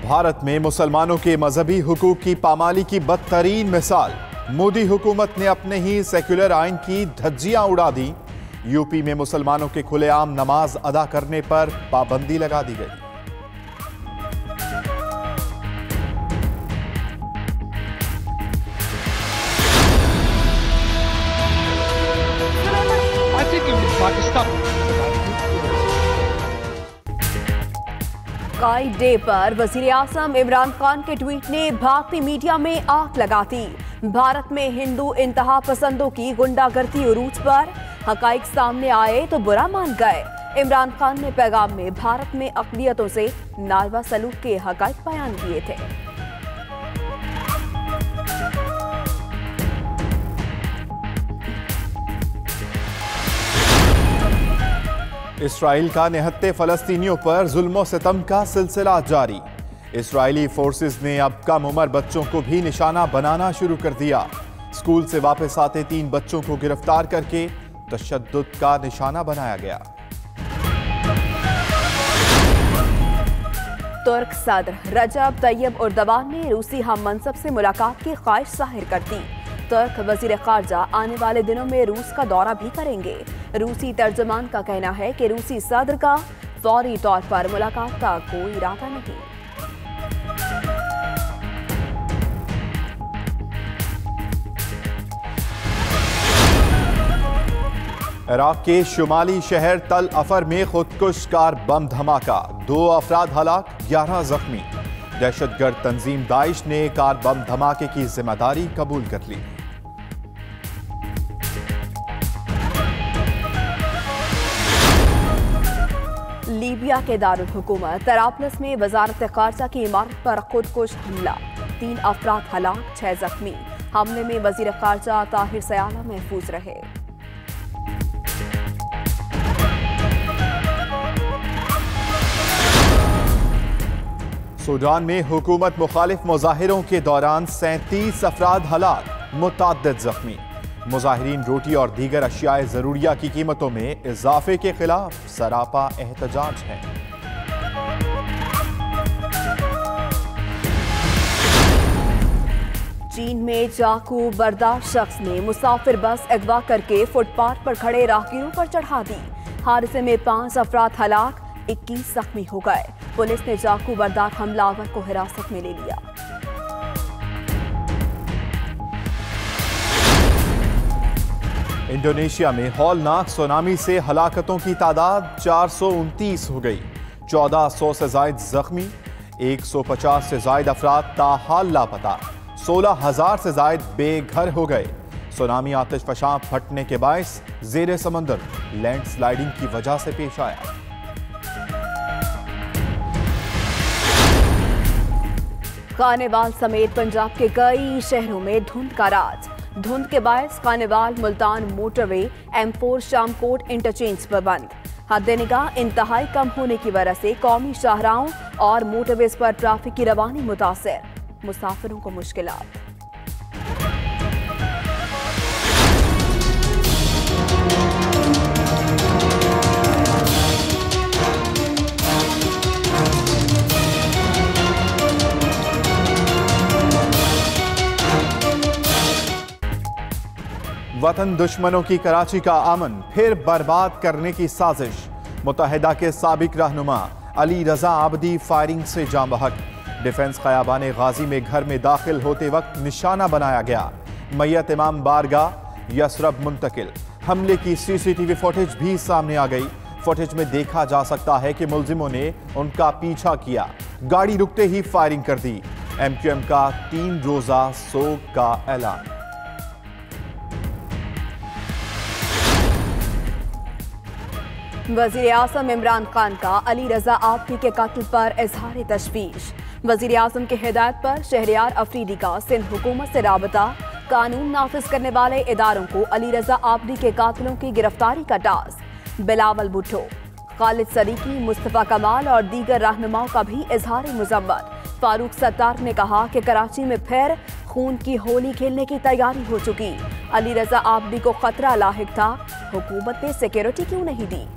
भारत में मुसलमानों के मजहबी हुकूक की पामाली की बदतरीन मिसाल। मोदी हुकूमत ने अपने ही सेक्युलर आइन की धज्जियां उड़ा दी। यूपी में मुसलमानों के खुलेआम नमाज अदा करने पर पाबंदी लगा दी गई। काई डे पर वजीर आजम इमरान खान के ट्वीट ने भारतीय मीडिया में आग लगा दी। भारत में हिंदू इंतहा पसंदों की गुंडागर्दी उरूज पर, हकाइक सामने आए तो बुरा मान गए। इमरान खान ने पैगाम में भारत में अक़लियतों से नारवा सलूक के हकाइक बयान किए थे। इसराइल का निहत्ते फलस्तीनियों पर जुल्मो सितम का सिलसिला जारी। इसराइली फोर्सेस ने अब कम उम्र बच्चों को भी निशाना बनाना शुरू कर दिया। स्कूल से वापस आते 3 बच्चों को गिरफ्तार करके तशद्दुद का निशाना बनाया गया। तुर्क सदर रजब तैयब उर्दवान ने रूसी हम मनसब से मुलाकात की ख्वाहिश जाहिर कर दी। तुर्क वजीर खारजा आने वाले दिनों में रूस का दौरा भी करेंगे। रूसी तर्जमान का कहना है कि रूसी सदर का फौरी तौर पर मुलाकात का कोई इरादा नहीं। इराक के शुमाली शहर तल अफर में खुदकुश कार बम धमाका, 2 अफराद हलाक, 11 जख्मी। दहशतगर्द तंजीम दाइश ने कार बम धमाके की जिम्मेदारी कबूल कर ली। लीबिया के दारुल हुकूमत तरापलस में वजारत खारजा की इमारत पर खुदकुश हमला, 3 अफराद हलाक, 6 जख्मी। हमले में वजीर खारजा ताहिर सयाला महफूज रहे। सूडान में हुकूमत मुखालिफ मुजाहिरों के दौरान 37 अफराद हलाक, मुतअद्दिद जख्मी। मुजाहिरीन रोटी और दीगर अशियाए जरूरिया की कीमतों में इजाफे के खिलाफ सरापा एहतजाज है। चीन में चाकू बरदार शख्स ने मुसाफिर बस अगवा करके फुटपाथ पर खड़े राहगीरों पर चढ़ा दी। हादसे में 5 अफराद हलाक, 21 जख्मी हो गए। पुलिस ने चाकू बरदार हमलावर को हिरासत में ले लिया। इंडोनेशिया में हौलनाक सुनामी से हलाकतों की तादाद 429 हो गई। 1400 से जायद जख्मी, 150 से जायद अफराद ताहाल लापता, 16,000 से जायद बेघर हो गए। सुनामी आतिश फशां फटने के बायस जेरे समंदर लैंडस्लाइडिंग की वजह से पेश आया। खानेवाल समेत पंजाब के कई शहरों में धुंध का राज। धुंध के बायस Khanewal Multan motorway M4 Shamkot interchange पर बंद। हद निगाह इंतहाई कम होने की वजह से कौमी शाहराहों और मोटरवेज पर ट्रैफिक की रवानी मुतासिर, मुसाफिरों को मुश्किलात। वतन दुश्मनों की कराची का अमन फिर बर्बाद करने की साजिश। मुत्तहिदा के साबिक रहनुमा अली रजा आबदी फायरिंग से जाँ बहक। डिफेंस खयाबान गाजी में घर में दाखिल होते वक्त निशाना बनाया गया। मैयत इमाम बारगाह यसरब मुंतकिल। हमले की CCTV फुटेज भी सामने आ गई। फुटेज में देखा जा सकता है कि मुलजिमों ने उनका पीछा किया, गाड़ी रुकते ही फायरिंग कर दी। MQM का 3 रोजा सोग का ऐलान। वजीर आजम इमरान खान का अली रजा आबदी के कत्ल पर इजहार तशवीश। वजीर आजम की हिदायत पर शहरियार अफरीदी का सिंध हुकूमत से राबता। कानून नाफिज करने वाले इदारों को अली रजा आबदी के कातिलों की गिरफ्तारी का टास्क। बिलावल भुट्टो, खालिद सरीकी, मुस्तफा कमाल और दीगर रहनुमाओं का भी इजहार मुजम्मत। फारूक सत्तार ने कहा कि कराची में फिर खून की होली खेलने की तैयारी हो चुकी। अली रजा आबदी को खतरा लाहिक था, हुकूमत ने सिक्योरिटी क्यों नहीं दी।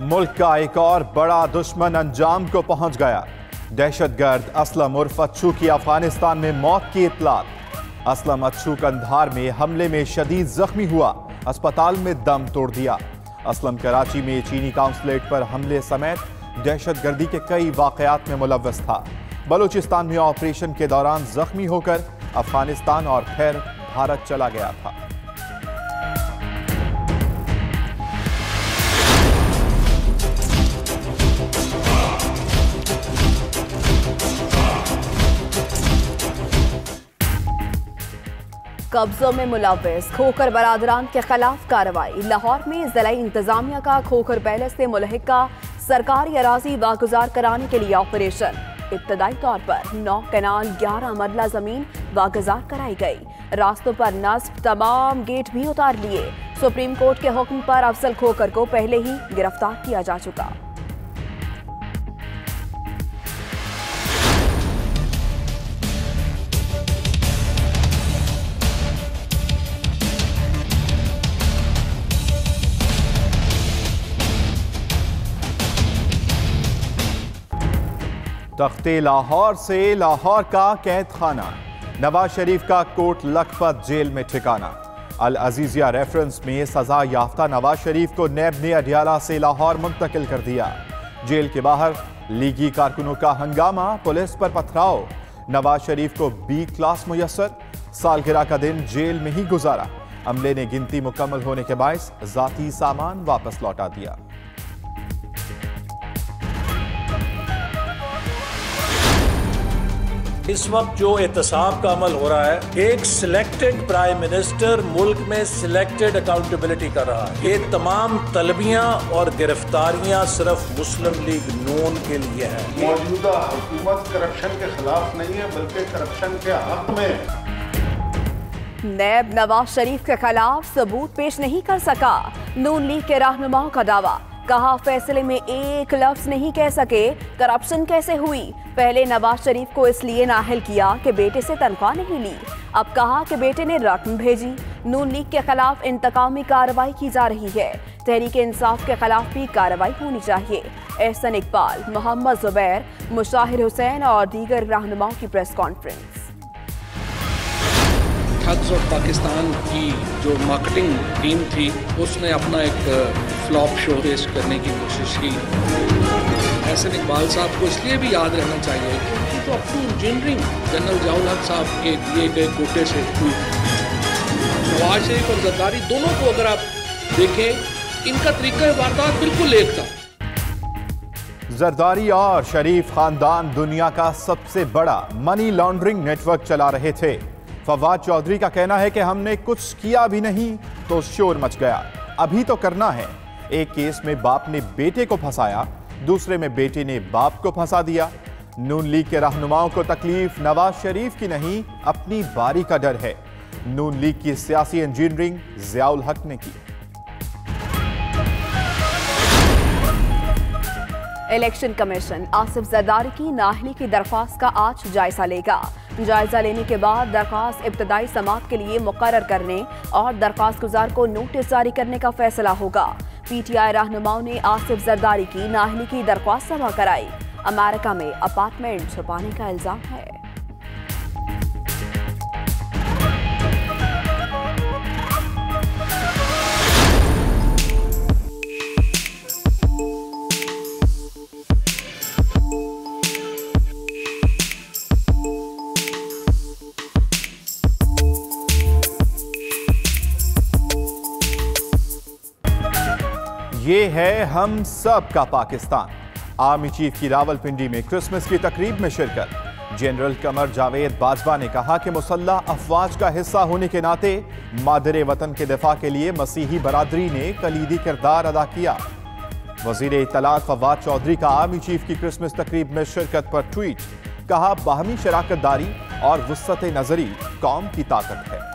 मुल्क का एक और बड़ा दुश्मन अंजाम को पहुंच गया। दहशतगर्द असलम उर्फ अच्छू की अफगानिस्तान में मौत की इत्तलात। असलम अच्छू कंधार में हमले में शदीद जख्मी हुआ, अस्पताल में दम तोड़ दिया। असलम कराची में चीनी काउंसलेट पर हमले समेत दहशतगर्दी के कई वाकयात में मुलव्वस था। बलूचिस्तान में ऑपरेशन के दौरान जख्मी होकर अफगानिस्तान और फिर भारत चला गया था। कब्जों में मुलव्वस खोखर बरादरान के खिलाफ कार्रवाई। लाहौर में जिला इंतजामिया का खोखर पैलेस से मुल्हिका सरकारी अराजी वागुजार कराने के लिए ऑपरेशन। इब्तदाई तौर पर 9 कैनाल 11 मरला जमीन वागुजार कराई गई। रास्तों पर नस्ब तमाम गेट भी उतार लिए। सुप्रीम कोर्ट के हुक्म पर अफजल खोखर को पहले ही गिरफ्तार किया जा चुका। तख्ते लाहौर से लाहौर का कैद खाना, नवाज शरीफ का कोट लखपत जेल में ठिकाना। अल अजीजिया रेफरेंस में सजा याफ्ता नवाज शरीफ को नैब ने अडियाला से लाहौर मुंतकिल कर दिया। जेल के बाहर लीगी कारकुनों का हंगामा, पुलिस पर पथराव। नवाज शरीफ को बी क्लास मुयस्सर, सालगिरह का दिन जेल में ही गुजारा। अमले ने गिनती मुकम्मल होने के बायस जाती सामान वापस लौटा दिया। इस वक्त जो एहतसाब का अमल हो रहा है, एक सिलेक्टेड प्राइम मिनिस्टर मुल्क में सिलेक्टेड अकाउंटेबिलिटी कर रहा है। ये तमाम तलबियां और गिरफ्तारियां सिर्फ मुस्लिम लीग नून के लिए हैं। मौजूदा हुकूमत करप्शन के खिलाफ नहीं है, बल्कि करप्शन के हक में। नैब नवाज शरीफ के खिलाफ सबूत पेश नहीं कर सका, नून लीग के रहनुमाओं का दावा। कहा फैसले में एक लफ्ज नहीं कह सके, करप्शन कैसे हुई। पहले नवाज शरीफ को इसलिए नाअहल किया कि बेटे से तनख्वाह नहीं ली, अब कहा कि बेटे ने रकम भेजी। नून लीग के खिलाफ इंतकामी कार्रवाई की जा रही है। तहरीक इंसाफ के खिलाफ भी कार्रवाई होनी चाहिए। एहसन इकबाल, मोहम्मद जुबैर, मुशाहिर हुसैन और दीगर रहनुमाओं की press conference. Thugs of Pakistan की जो मार्केटिंग टीम थी, उसने अपना एक फ्लॉप शो पेश करने की कोशिश की। एहसन इकबाल साहब को इसलिए भी याद रहना चाहिए कि तो अपनी इंजीनियरिंग जनरल जयाउल हक साहब के दिए गए कोटे से हुई। नवाज शरीफ और जरदारी दोनों को अगर आप देखें, इनका तरीका वारदात बिल्कुल एक था। जरदारी और शरीफ खानदान दुनिया का सबसे बड़ा मनी लॉन्ड्रिंग नेटवर्क चला रहे थे। फवाद चौधरी का कहना है कि हमने कुछ किया भी नहीं तो शोर मच गया, अभी तो करना है। एक केस में बाप ने बेटे को फंसाया, दूसरे में बेटे ने बाप को फंसा दिया। नून लीग के रहनुमाओं को तकलीफ नवाज शरीफ की नहीं, अपनी बारी का डर है। नून लीग की सियासी इंजीनियरिंग ज़ियाउल हक ने की। इलेक्शन कमीशन आसिफ जरदारी की नाअहली की दरख्वास्त का आज जायजा लेगा। जायजा लेने के बाद दरख्वास्त इब्तदाई समाअत के लिए मुकर्रर करने और दरख्वास्त गुजार को नोटिस जारी करने का फैसला होगा। पीटीआई रहनुमाओं ने आसिफ जरदारी की नाअहली की दरख्वास्त जमा कराई। अमेरिका में अपार्टमेंट छुपाने का इल्जाम है। ये है हम सब का पाकिस्तान। आर्मी चीफ की रावलपिंडी में क्रिसमस की तकरीब में शिरकत। जनरल कमर जावेद बाजवा ने कहा कि मुसल्लह अफवाज का हिस्सा होने के नाते मादरे वतन के दिफा के लिए मसीही बरादरी ने कलीदी किरदार अदा किया। वजीर इत्तलात फवाद चौधरी का आर्मी चीफ की क्रिसमस तकरीब में शिरकत पर ट्वीट, कहा बाहमी शराकतदारी और वुसअत नजरी कौम की ताकत है।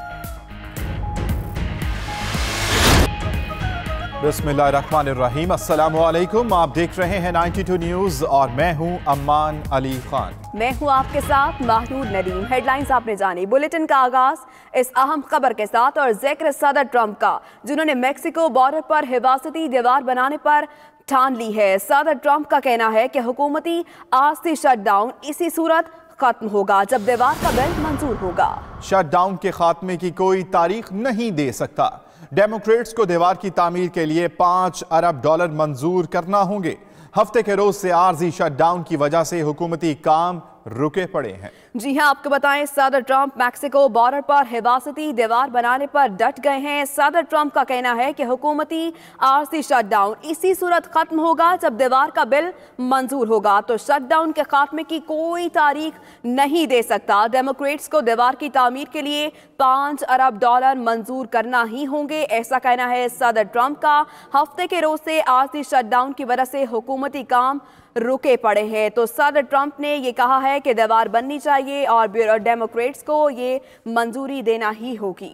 बिस्मिल्लाहिर्रहमानिर्रहीम, अस्सलाम वालेकुम। आप देख रहे हैं 92 न्यूज और मैं हूं अम्मान अली खान। मैं हूं आपके साथ महमूद नदीम। हेडलाइंस आपने जानी। बुलेटिन का आगाज इस अहम खबर के साथ और जिक्र सदर ट्रंप का, जिन्होंने मेक्सिको बॉर्डर पर हिफाजती दीवार बनाने पर ठान ली है। सदर ट्रंप का कहना है कि हुकूमती आर्जी शटडाउन इसी सूरत खत्म होगा जब दीवार का बिल मंजूर होगा। शटडाउन के खात्मे की कोई तारीख नहीं दे सकता। डेमोक्रेट्स को दीवार की तामीर के लिए $5 अरब मंजूर करना होंगे। हफ्ते के रोज से आर्जी शटडाउन की वजह से हुकूमती काम रुके पड़े हैं। जी हां, आपको बताएं, सदर ट्रंप मैक्सिको बॉर्डर पर हिफाजती दीवार बनाने पर डट गए हैं। सदर ट्रंप का कहना है कि हुकूमती आर्जी शटडाउन इसी सूरत खत्म होगा जब दीवार का बिल मंजूर होगा। तो शटडाउन के खात्मे की कोई तारीख नहीं दे सकता। डेमोक्रेट्स को दीवार की तामीर के लिए $5 अरब मंजूर करना ही होंगे, ऐसा कहना है सदर ट्रंप का। हफ्ते के रोज से आर्जी शटडाउन की वजह से हुकूमती काम रुके पड़े हैं। तो सदर ट्रंप ने यह कहा है कि दीवार बननी चाहिए और डेमोक्रेट्स को ये मंजूरी देना ही होगी।